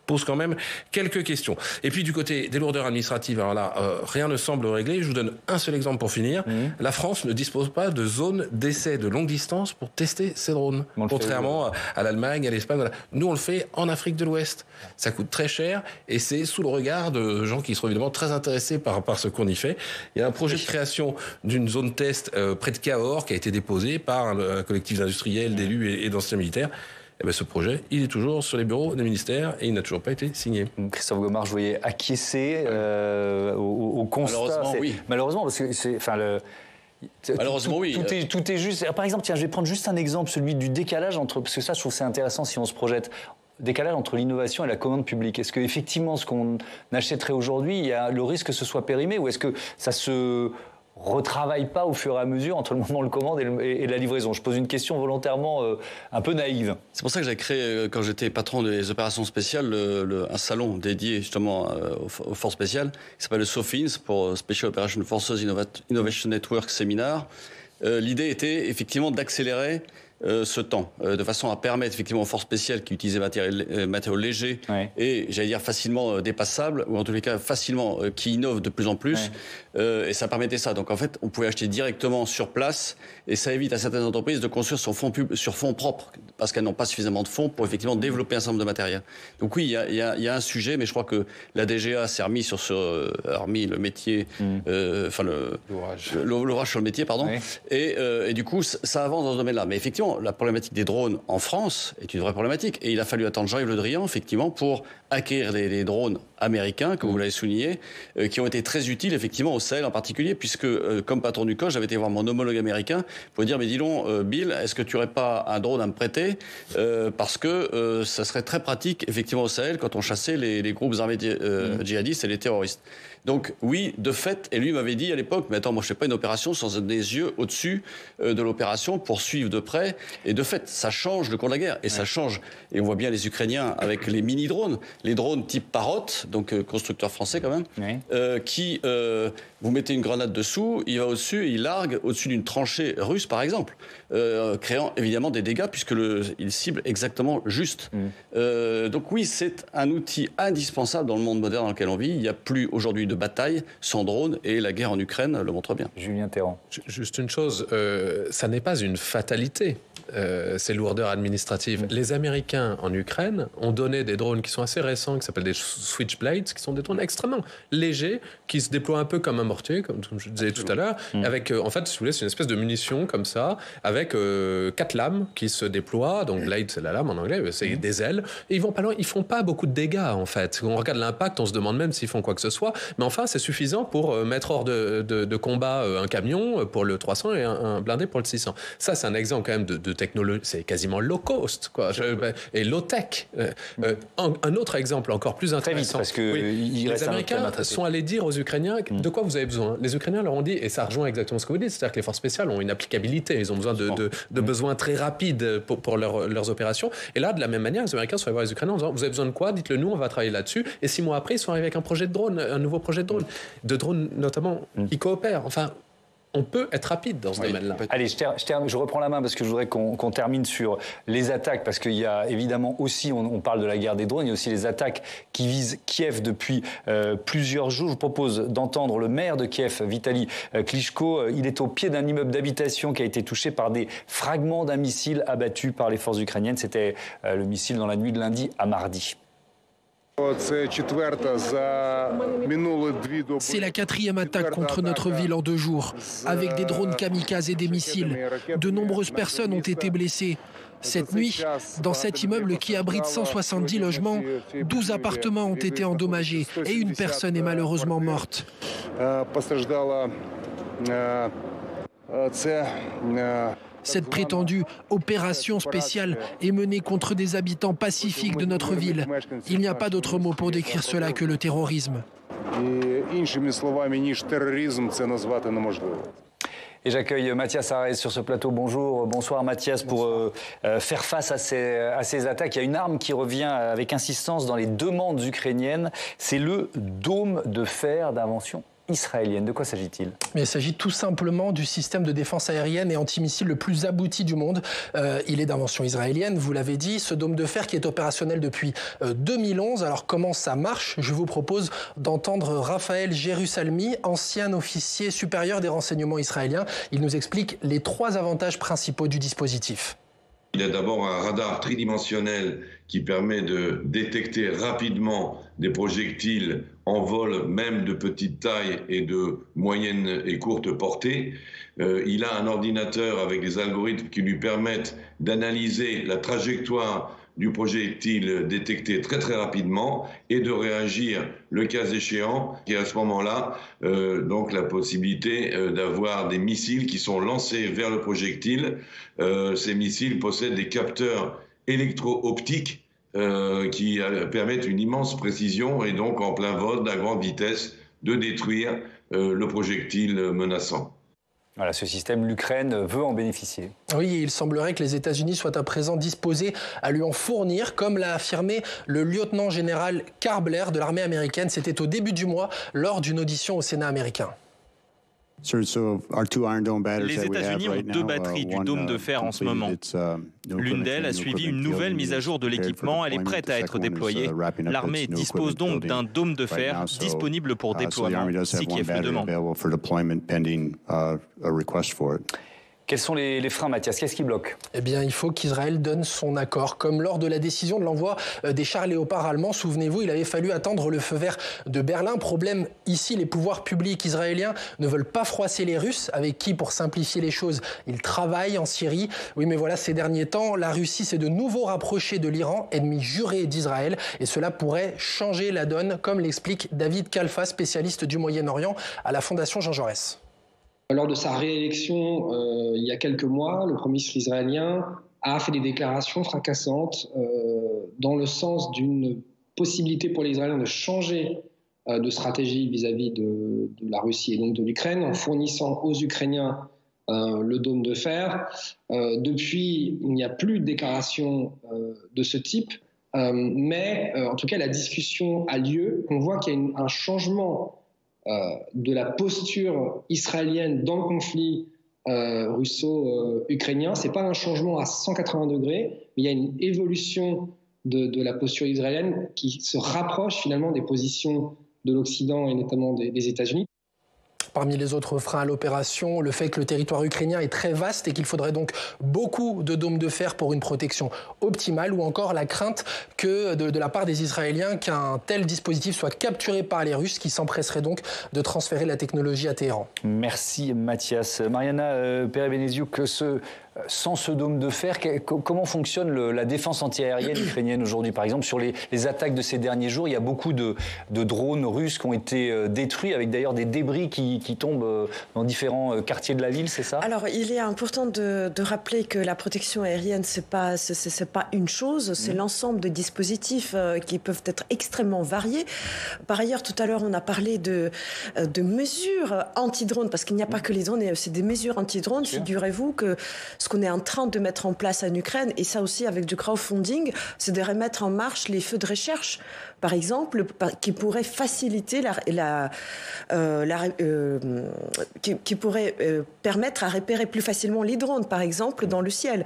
pose quand même quelques questions. Et puis du côté des lourdeurs administratives, alors là, rien ne semble réglé. Je vous donne un seul exemple pour finir. La France ne dispose pas de zone d'essai de longue distance pour tester ces drones, contrairement à l'Allemagne, à l'Espagne. Voilà. Nous, on le fait en Afrique de l'Ouest. Ça coûte très cher et c'est sous le regard de gens qui sont évidemment très intéressés par ce qu'on y fait. Il y a un projet de création d'une zone test près de Cahors qui a été déposé par un collectif d'industriels, d'élus et d'anciens militaires. Ce projet, il est toujours sur les bureaux des ministères et il n'a toujours pas été signé. Christophe Gomard, je voyais acquiescer au constat. Malheureusement, oui. Malheureusement, parce que Malheureusement, oui. Tout est juste. Par exemple, tiens, je vais prendre juste un exemple, celui du décalage entre... Parce que ça, je trouve que c'est intéressant si on se projette. Décalage entre l'innovation et la commande publique. Est-ce qu'effectivement, ce qu'on achèterait aujourd'hui, il y a le risque que ce soit périmé, ou est-ce que ça se retravaille pas au fur et à mesure entre le moment de la commande et la livraison? Je pose une question volontairement un peu naïve. C'est pour ça que j'ai créé, quand j'étais patron des opérations spéciales, un salon dédié justement aux forces spéciales, qui s'appelle le SOFINS, pour Special Operations Forces Innovation Network Seminar. L'idée était effectivement d'accélérer ce temps, de façon à permettre effectivement aux forces spéciales qui utilisaient matériaux légers et, j'allais dire, facilement dépassables, ou en tous les cas facilement, qui innovent de plus en plus, et ça permettait ça. Donc en fait, on pouvait acheter directement sur place, et ça évite à certaines entreprises de construire sur fonds propres, parce qu'elles n'ont pas suffisamment de fonds pour effectivement développer un certain nombre de matériel. Donc oui, il y a un sujet, mais je crois que la DGA s'est remis remis le métier, l'ouvrage sur le métier, pardon, et du coup, ça avance dans ce domaine-là. Mais effectivement, la problématique des drones en France est une vraie problématique. Et il a fallu attendre Jean-Yves Le Drian, effectivement, pour acquérir les drones américains, comme vous l'avez souligné, qui ont été très utiles, effectivement, au Sahel en particulier, puisque, comme patron du COS, j'avais été voir mon homologue américain pour dire, mais dis donc, Bill, est-ce que tu n'aurais pas un drone à me prêter parce que ça serait très pratique, effectivement, au Sahel, quand on chassait les groupes armés djihadistes et les terroristes. Donc oui, de fait, et lui m'avait dit à l'époque, mais attends, moi je fais pas une opération sans des yeux au-dessus de l'opération pour suivre de près. Et de fait, ça change le cours de la guerre. Et ça change. Et on voit bien les Ukrainiens avec les mini-drones, les drones type Parrot, donc constructeur français quand même, qui, vous mettez une grenade dessous, il va au-dessus, il largue au-dessus d'une tranchée russe par exemple, créant évidemment des dégâts puisque il cible exactement juste. Donc oui, c'est un outil indispensable dans le monde moderne dans lequel on vit. Il n'y a plus aujourd'hui de bataille sans drone et la guerre en Ukraine le montre bien. Julien Théran. Juste une chose, ça n'est pas une fatalité. Ces lourdeurs administratives. Les Américains en Ukraine ont donné des drones qui sont assez récents, qui s'appellent des Switchblades, qui sont des drones extrêmement légers, qui se déploient un peu comme un mortier, comme je disais tout à l'heure, avec, en fait, si vous voulez, c'est une espèce de munition comme ça, avec 4 lames qui se déploient, donc blade c'est la lame en anglais, c'est des ailes, et ils vont pas loin, ils font pas beaucoup de dégâts en fait. Quand on regarde l'impact, on se demande même s'ils font quoi que ce soit, mais enfin c'est suffisant pour mettre hors de combat un camion pour le 300 et un blindé pour le 600. Ça c'est un exemple quand même de technologie, c'est quasiment low cost quoi, et low tech. Un autre exemple encore plus intéressant, parce que les Américains sont allés dire aux Ukrainiens de quoi vous avez besoin. Les Ukrainiens leur ont dit, et ça rejoint exactement ce que vous dites, c'est-à-dire que les forces spéciales ont une applicabilité, ils ont besoin de besoins très rapides pour leurs opérations. Et là, de la même manière, les Américains sont allés voir les Ukrainiens en disant, vous avez besoin de quoi? Dites-le nous, on va travailler là-dessus. Et 6 mois après, ils sont arrivés avec un projet de drone, un nouveau projet de drone notamment, qui coopèrent. Enfin, on peut être rapide dans ce domaine-là. Allez, je reprends la main parce que je voudrais qu'on termine sur les attaques, parce qu'il y a évidemment aussi, on parle de la guerre des drones, il y a aussi les attaques qui visent Kiev depuis plusieurs jours. Je vous propose d'entendre le maire de Kiev, Vitali Klitschko. Il est au pied d'un immeuble d'habitation qui a été touché par des fragments d'un missile abattu par les forces ukrainiennes. C'était le missile dans la nuit de lundi à mardi. C'est la 4e attaque contre notre ville en 2 jours, avec des drones kamikazes et des missiles. De nombreuses personnes ont été blessées. Cette nuit, dans cet immeuble qui abrite 170 logements, 12 appartements ont été endommagés et une personne est malheureusement morte. Cette prétendue opération spéciale est menée contre des habitants pacifiques de notre ville. Il n'y a pas d'autre mot pour décrire cela que le terrorisme. Et j'accueille Mathias Arès sur ce plateau. Bonsoir Mathias. Pour faire face à ces attaques, il y a une arme qui revient avec insistance dans les demandes ukrainiennes. C'est le dôme de fer d'invention israélienne. De quoi s'agit-il? Mais il s'agit tout simplement du système de défense aérienne et antimissile le plus abouti du monde. Il est d'invention israélienne, vous l'avez dit, ce dôme de fer qui est opérationnel depuis 2011. Alors comment ça marche? Je vous propose d'entendre Raphaël Jérusalmi, ancien officier supérieur des renseignements israéliens. Il nous explique les 3 avantages principaux du dispositif. Il y a d'abord un radar tridimensionnel qui permet de détecter rapidement des projectiles en vol, même de petite taille et de moyenne et courte portée. Il a un ordinateur avec des algorithmes qui lui permettent d'analyser la trajectoire du projectile détecté très très rapidement et de réagir le cas échéant. Et à ce moment-là, donc la possibilité d'avoir des missiles qui sont lancés vers le projectile. Ces missiles possèdent des capteurs électro-optiques qui permettent une immense précision et donc en plein vol, à grande vitesse, de détruire le projectile menaçant. Voilà, ce système, l'Ukraine veut en bénéficier. Oui, il semblerait que les États-Unis soient à présent disposés à lui en fournir, comme l'a affirmé le lieutenant-général Karbler de l'armée américaine. C'était au début du mois, lors d'une audition au Sénat américain. Les États-Unis ont 2 batteries du dôme de fer en ce moment. L'une d'elles a suivi une nouvelle mise à jour de l'équipement. Elle est prête à être déployée. L'armée dispose donc d'un dôme de fer disponible pour déploiement si Kiev le demande. Quels sont les freins, Mathias? Qu'est-ce qui bloque? Eh bien, il faut qu'Israël donne son accord. Comme lors de la décision de l'envoi des chars léopards allemands, souvenez-vous, il avait fallu attendre le feu vert de Berlin. Problème ici, les pouvoirs publics israéliens ne veulent pas froisser les Russes, avec qui, pour simplifier les choses, ils travaillent en Syrie. Oui, mais voilà, ces derniers temps, la Russie s'est de nouveau rapprochée de l'Iran, ennemi juré d'Israël, et cela pourrait changer la donne, comme l'explique David Kalfa, spécialiste du Moyen-Orient à la Fondation Jean Jaurès. Lors de sa réélection il y a quelques mois, le Premier ministre israélien a fait des déclarations fracassantes dans le sens d'une possibilité pour les Israéliens de changer de stratégie vis-à-vis de la Russie et donc de l'Ukraine en fournissant aux Ukrainiens le dôme de fer. Depuis, il n'y a plus de déclaration de ce type, mais en tout cas la discussion a lieu. On voit qu'il y a un changement de la posture israélienne dans le conflit russo-ukrainien. Ce n'est pas un changement à 180 degrés, mais il y a une évolution de la posture israélienne qui se rapproche finalement des positions de l'Occident et notamment des États-Unis. Parmi les autres freins à l'opération, le fait que le territoire ukrainien est très vaste et qu'il faudrait donc beaucoup de dômes de fer pour une protection optimale, ou encore la crainte que de la part des Israéliens qu'un tel dispositif soit capturé par les Russes qui s'empresseraient donc de transférer la technologie à Téhéran. Merci Mathias. Mariana Perebeneziuk, sans ce dôme de fer, comment fonctionne la défense antiaérienne ukrainienne aujourd'hui? Par exemple, sur les attaques de ces derniers jours, il y a beaucoup de drones russes qui ont été détruits, avec d'ailleurs des débris qui tombent dans différents quartiers de la ville, c'est ça? Alors, il est important de rappeler que la protection aérienne, c'est pas une chose, c'est l'ensemble de dispositifs qui peuvent être extrêmement variés. Par ailleurs, tout à l'heure, on a parlé de mesures anti-drones, parce qu'il n'y a pas que les drones, il y a aussi des mesures anti-drones. Figurez-vous que ce qu'on est en train de mettre en place en Ukraine, et ça aussi avec du crowdfunding, c'est de remettre en marche les feux de recherche, par exemple, qui pourraient faciliter qui pourrait permettre à repérer plus facilement les drones, par exemple, dans le ciel.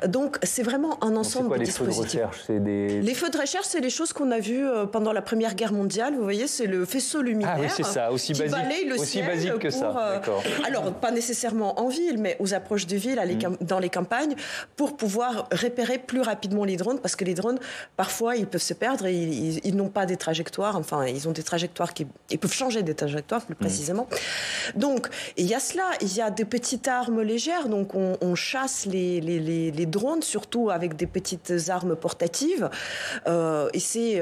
Donc, c'est vraiment un ensemble de dispositifs. Les feux de recherche, c'est les choses qu'on a vues pendant la Première Guerre mondiale. Vous voyez, c'est le faisceau luminaire. Ah oui, c'est ça, aussi basique que ça. Alors, pas nécessairement en ville, mais aux approches de ville, dans les campagnes, pour pouvoir repérer plus rapidement les drones, parce que les drones, parfois, ils peuvent se perdre et ils n'ont pas des trajectoires. Enfin, ils ont des trajectoires ils peuvent changer des trajectoires, plus précisément. Donc, il y a cela. Il y a des petites armes légères. Donc, on chasse les drones, surtout avec des petites armes portatives. Et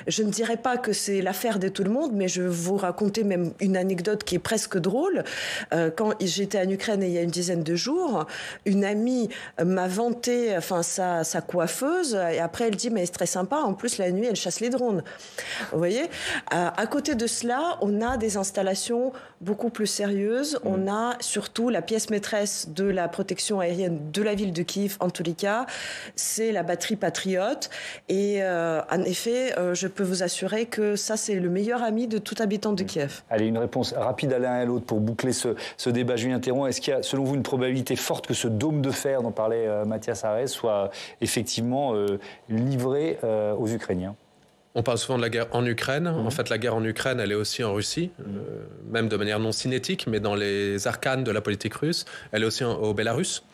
je ne dirais pas que c'est l'affaire de tout le monde, mais je vais vous raconter même une anecdote qui est presque drôle. Quand j'étais en Ukraine il y a une dizaine de jours, une amie m'a vanté sa coiffeuse, et après elle dit mais c'est très sympa, en plus la nuit elle chasse les drones. Vous voyez, à côté de cela, on a des installations beaucoup plus sérieuses. On a surtout la pièce maîtresse de la protection aérienne de la ville de Kiev, en tous les cas, c'est la batterie Patriot. Et en effet, je peux vous assurer que ça, c'est le meilleur ami de tout habitant de Kiev. Allez, une réponse rapide à l'un et à l'autre pour boucler ce débat. Julien Théron, est-ce qu'il y a, selon vous, une probabilité forte que ce dôme de fer dont parlait Mathias Arès soit effectivement livré aux Ukrainiens? On parle souvent de la guerre en Ukraine. En fait, la guerre en Ukraine, elle est aussi en Russie, même de manière non cinétique, mais dans les arcanes de la politique russe. Elle est aussi au Bélarus.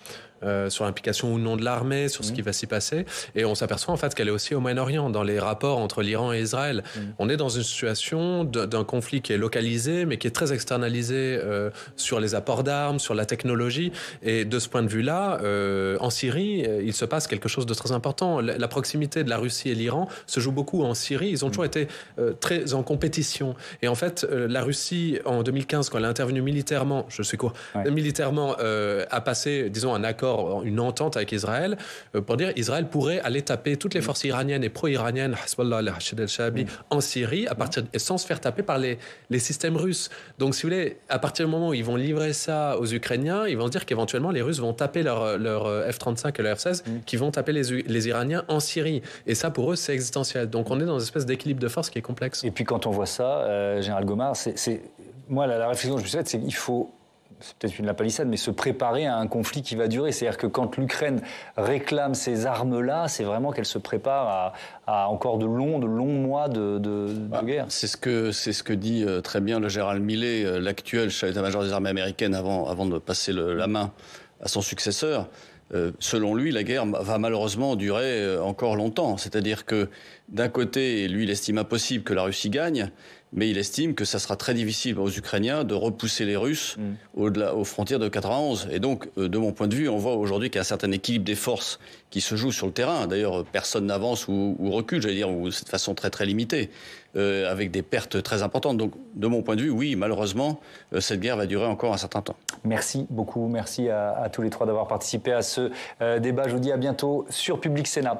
sur l'implication ou non de l'armée, sur ce qui va s'y passer. Et on s'aperçoit en fait qu'elle est aussi au Moyen-Orient, dans les rapports entre l'Iran et Israël. On est dans une situation d'un conflit qui est localisé, mais qui est très externalisé sur les apports d'armes, sur la technologie. Et de ce point de vue-là, en Syrie, il se passe quelque chose de très important. La proximité de la Russie et l'Iran se joue beaucoup en Syrie. Ils ont toujours été très en compétition. Et en fait, la Russie, en 2015, quand elle a intervenu militairement, militairement, a passé, disons, un accord, une entente avec Israël, pour dire Israël pourrait aller taper toutes les forces iraniennes et pro-iraniennes, Hezbollah, al-Hashid al-Shaabi, en Syrie, sans se faire taper par les systèmes russes. Donc, si vous voulez, à partir du moment où ils vont livrer ça aux Ukrainiens, ils vont se dire qu'éventuellement, les Russes vont taper leur F-35 et leur F-16, qui vont taper les Iraniens en Syrie. Et ça, pour eux, c'est existentiel. Donc, on est dans une espèce d'équilibre de force qui est complexe. Et puis, quand on voit ça, Général Gomard, moi, la réflexion que je me suis faite, c'est qu'il faut, c'est peut-être une lapalissade, mais se préparer à un conflit qui va durer. C'est-à-dire que quand l'Ukraine réclame ces armes-là, c'est vraiment qu'elle se prépare à encore de longs mois de guerre. C'est ce que dit très bien le général Milley, l'actuel chef d'état-major des armées américaines, avant de passer la main à son successeur. Selon lui, la guerre va malheureusement durer encore longtemps. C'est-à-dire que d'un côté, lui, il estime impossible que la Russie gagne, mais il estime que ça sera très difficile aux Ukrainiens de repousser les Russes aux frontières de 91. Et donc, de mon point de vue, on voit aujourd'hui qu'il y a un certain équilibre des forces qui se joue sur le terrain. D'ailleurs, personne n'avance ou recule, j'allais dire, ou de façon très très limitée, avec des pertes très importantes. Donc, de mon point de vue, oui, malheureusement, cette guerre va durer encore un certain temps. Merci beaucoup, merci à tous les trois d'avoir participé à ce débat. Je vous dis à bientôt sur Public Sénat.